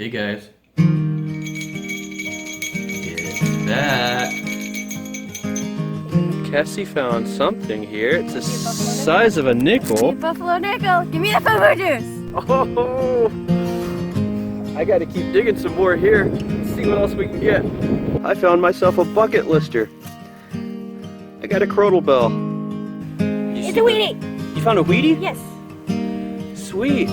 Hey guys. It's back. Cassie found something here. It's the size of a nickel. Buffalo nickel. Give me the pinpointers. Oh! I gotta keep digging some more here. Let's see what else we can get. I found myself a bucket lister. I got a crotal bell. It's a Wheatie. You found a Wheatie? Yes. Sweet.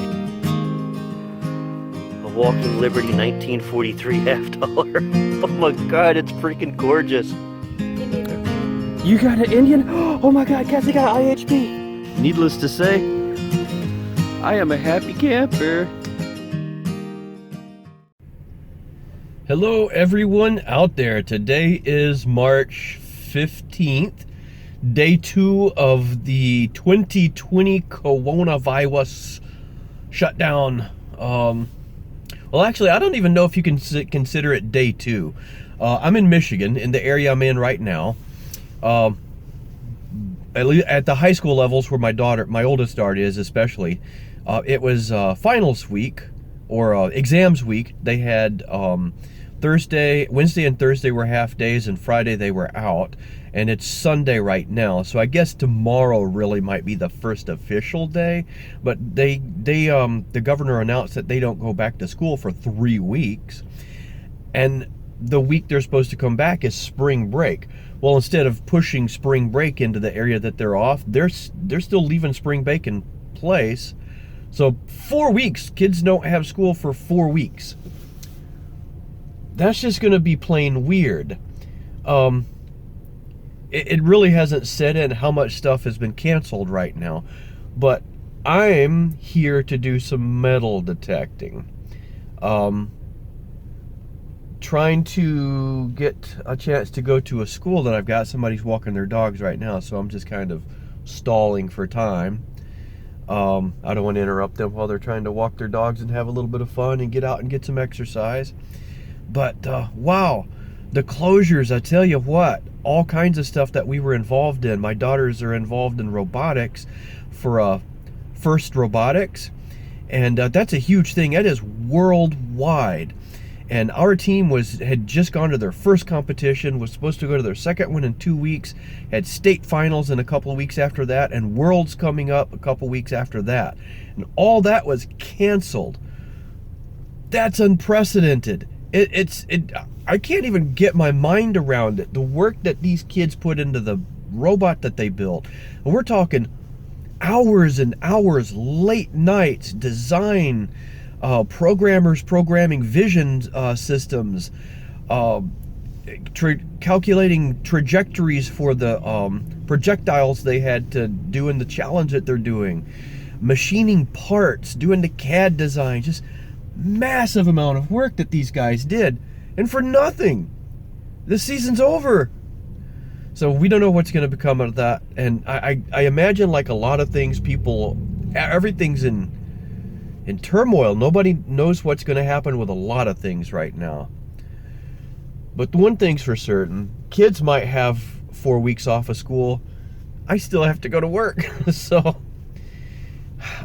A Walking Liberty 1943 half dollar. Oh my god, it's freaking gorgeous. You got an Indian? Oh my god, Cassie got IHP. Needless to say, I am a happy camper. Hello everyone out there. Today is March 15th, day 2 of the 2020 coronavirus shutdown. Well, actually, I don't even know if you can consider it day 2. I'm in Michigan, in the area I'm in right now. At the high school levels where my oldest daughter is especially, it was finals week, or exams week. They had Wednesday and Thursday were half days, and Friday they were out, and it's Sunday right now. So I guess tomorrow really might be the first official day, but the governor announced that they don't go back to school for 3 weeks, and the week they're supposed to come back is spring break. Well, instead of pushing spring break into the area that they're off, they're still leaving spring break in place. So 4 weeks, kids don't have school for 4 weeks. That's just going to be plain weird. It really hasn't set in how much stuff has been canceled right now. But I'm here to do some metal detecting. Trying to get a chance to go to a school that I've got. Somebody's walking their dogs right now, so I'm just kind of stalling for time. I don't want to interrupt them while they're trying to walk their dogs and have a little bit of fun and get out and get some exercise. But wow, the closures, I tell you what, all kinds of stuff that we were involved in. My daughters are involved in robotics for First Robotics, and that's a huge thing. That is worldwide. And our team had just gone to their first competition, was supposed to go to their second one in 2 weeks, had state finals in a couple of weeks after that, and Worlds coming up a couple weeks after that. And all that was canceled. That's unprecedented. I can't even get my mind around it. The work that these kids put into the robot that they built. And we're talking hours and hours, late nights, design, programmers programming vision systems, calculating trajectories for the projectiles they had to do in the challenge that they're doing, machining parts, doing the CAD design, just massive amount of work that these guys did, and for nothing. The season's over. So we don't know what's going to become of that, and I imagine, like a lot of things, everything's in turmoil. Nobody knows what's going to happen with a lot of things right now. But the one thing's for certain, kids might have 4 weeks off of school. I still have to go to work. So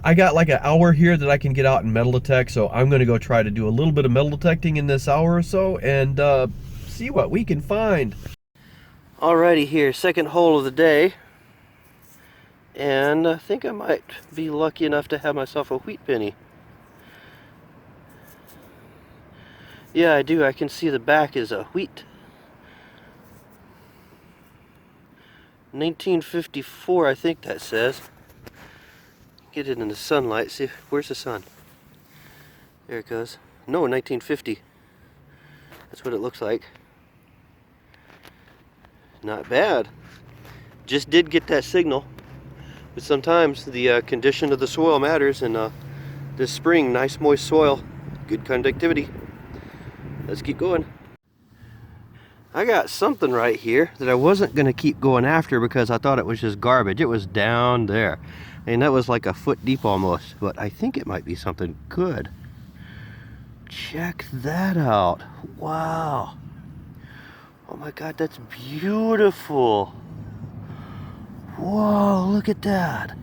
I got like an hour here that I can get out and metal detect, so I'm going to go try to do a little bit of metal detecting in this hour or so and see what we can find. Alrighty, here, second hole of the day. And I think I might be lucky enough to have myself a wheat penny. Yeah, I do. I can see the back is a wheat. 1954, I think that says. Get it in the sunlight. See, where's the sun? There it goes. No, 1950. That's what it looks like. Not bad. Just did get that signal. But sometimes the condition of the soil matters, and this spring, nice moist soil, good conductivity. Let's keep going. I got something right here that I wasn't going to keep going after because I thought it was just garbage. It was down there, and that was like a foot deep almost, but I think it might be something good. Check that out. Wow. Oh my god, that's beautiful. Whoa, look at that.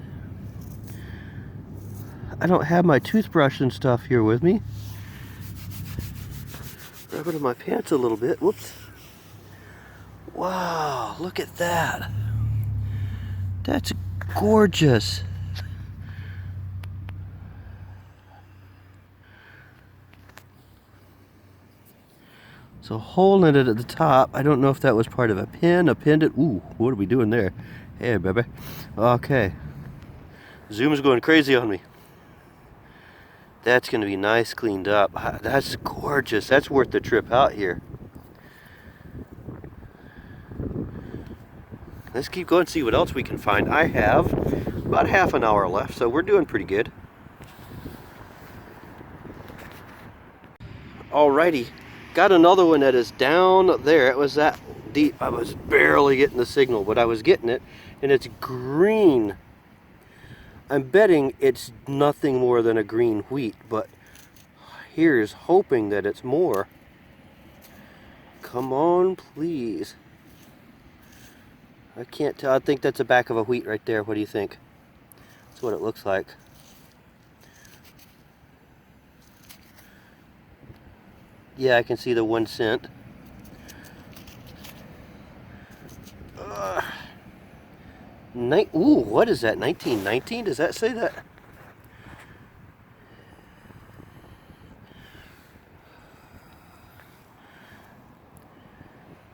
I don't have my toothbrush and stuff here with me. Rubbing in my pants a little bit. Whoops. Wow, look at that. That's gorgeous. So hole in it at the top. I don't know if that was part of a pin, a pendant. Ooh, what are we doing there? Hey, baby. Okay. Zoom's going crazy on me. That's going to be nice cleaned up. That's gorgeous. That's worth the trip out here. Let's keep going and see what else we can find. I have about half an hour left, so we're doing pretty good. Alrighty. Got another one that is down there. It was that deep. I was barely getting the signal, but I was getting it, and it's green. I'm betting it's nothing more than a green wheat, but here's hoping that it's more. Come on, please. I can't tell. I think that's the back of a wheat right there. What do you think? That's what it looks like. Yeah, I can see the 1 cent. Ooh, what is that? 1919? Does that say that?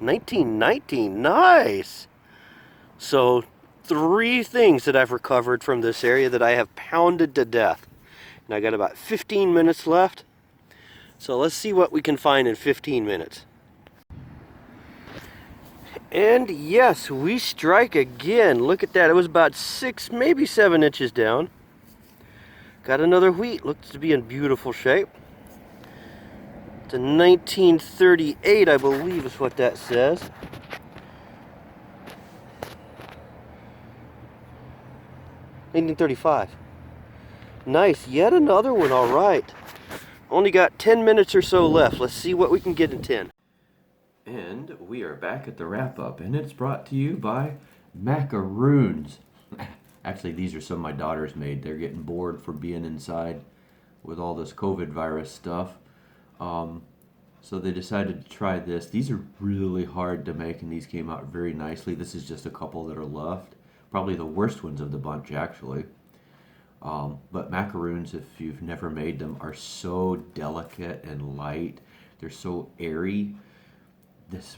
$19.19. Nice. So 3 things that I've recovered from this area that I have pounded to death. And I got about 15 minutes left. So let's see what we can find in 15 minutes. And yes, we strike again. Look at that. It was about 6, maybe 7 inches down. Got another wheat. Looks to be in beautiful shape. It's a 1938, I believe is what that says. $1935. Nice. Yet another one. All right. Only got 10 minutes or so left. Let's see what we can get in 10. And we are back at the wrap-up, and it's brought to you by macaroons. Actually, these are some my daughters made. They're getting bored for being inside with all this COVID virus stuff. So they decided to try this. These are really hard to make, and these came out very nicely. This is just a couple that are left. Probably the worst ones of the bunch, actually. But macaroons, if you've never made them, are so delicate and light. They're so airy.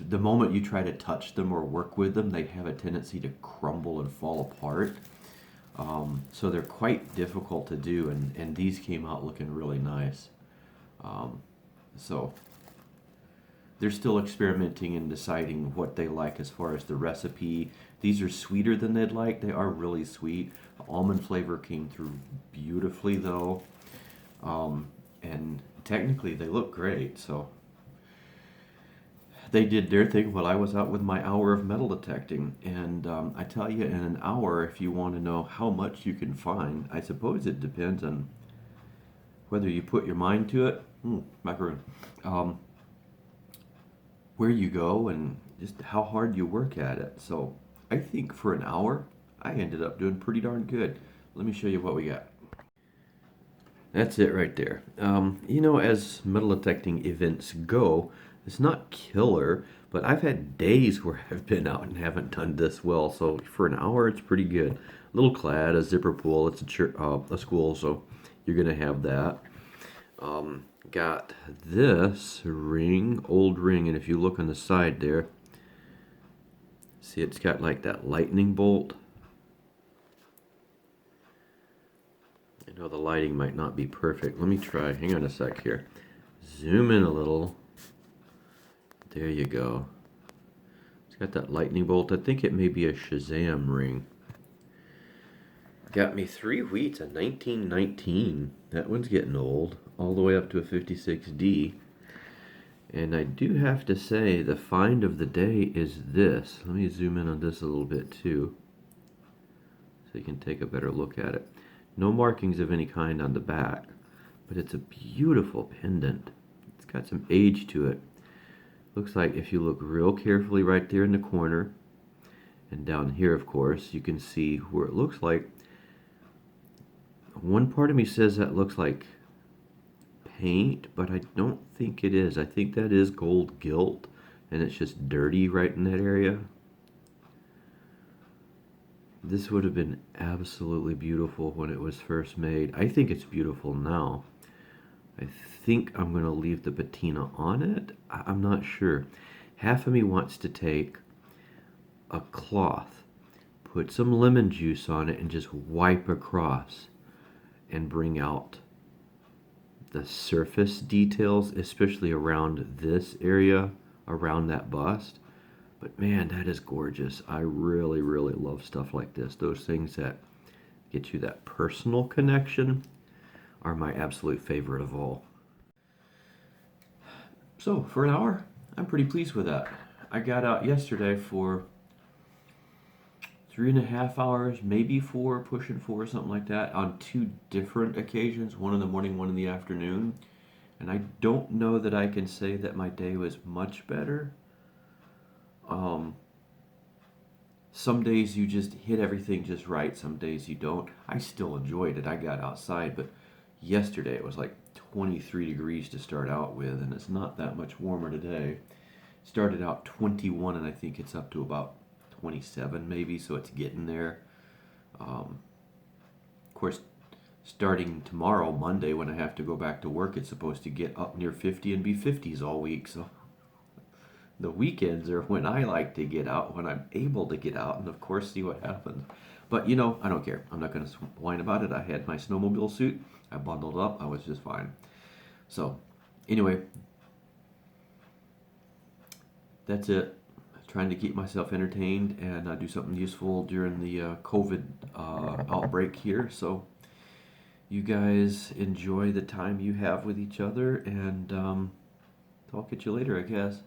The moment you try to touch them or work with them, they have a tendency to crumble and fall apart. So they're quite difficult to do, and these came out looking really nice. So they're still experimenting and deciding what they like as far as the recipe. These are sweeter than they'd like. They are really sweet. The almond flavor came through beautifully, though. And technically, they look great. So they did their thing while I was out with my hour of metal detecting. And I tell you, in an hour, if you want to know how much you can find, I suppose it depends on whether you put your mind to it. Macaroon. Where you go and just how hard you work at it. So I think for an hour, I ended up doing pretty darn good. Let me show you what we got. That's it right there. You know, as metal detecting events go, it's not killer, but I've had days where I've been out and haven't done this well. So for an hour, it's pretty good. Little clad, a zipper pull. It's a school, so you're gonna have that. Got this ring, old ring, and if you look on the side there, see it's got like that lightning bolt. I know the lighting might not be perfect. Let me try. Hang on a sec here. Zoom in a little. There you go. It's got that lightning bolt. I think it may be a Shazam ring. Got me 3 wheats, a 1919. That one's getting old. All the way up to a 56D. And I do have to say, the find of the day is this. Let me zoom in on this a little bit too, so you can take a better look at it. No markings of any kind on the back, but it's a beautiful pendant. It's got some age to it. Looks like if you look real carefully right there in the corner, and down here of course, you can see where it looks like, one part of me says that looks like paint, but I don't think it is. I think that is gold gilt, and it's just dirty right in that area. This would have been absolutely beautiful when it was first made. I think it's beautiful now. I think I'm going to leave the patina on it. I'm not sure. Half of me wants to take a cloth, put some lemon juice on it, and just wipe across and bring out the surface details, especially around this area, around that bust. But man, that is gorgeous. I really, really love stuff like this. Those things that get you that personal connection are my absolute favorite of all. So for an hour, I'm pretty pleased with that. I got out yesterday for 3.5 hours, maybe 4, pushing 4, something like that, on 2 different occasions, one in the morning, one in the afternoon. And I don't know that I can say that my day was much better. Some days you just hit everything just right, some days you don't. I still enjoyed it. I got outside, but yesterday it was like 23 degrees to start out with, and it's not that much warmer today. Started out 21, and I think it's up to about 27 maybe, so it's getting there. Of course, starting tomorrow, Monday, when I have to go back to work, it's supposed to get up near 50 and be 50s all week, so the weekends are when I like to get out, when I'm able to get out, and of course see what happens. But you know, I don't care. I'm not going to whine about it. I had my snowmobile suit. I bundled up. I was just fine. So anyway, that's it. Trying to keep myself entertained and do something useful during the COVID outbreak here. So you guys enjoy the time you have with each other, and talk at you later, I guess.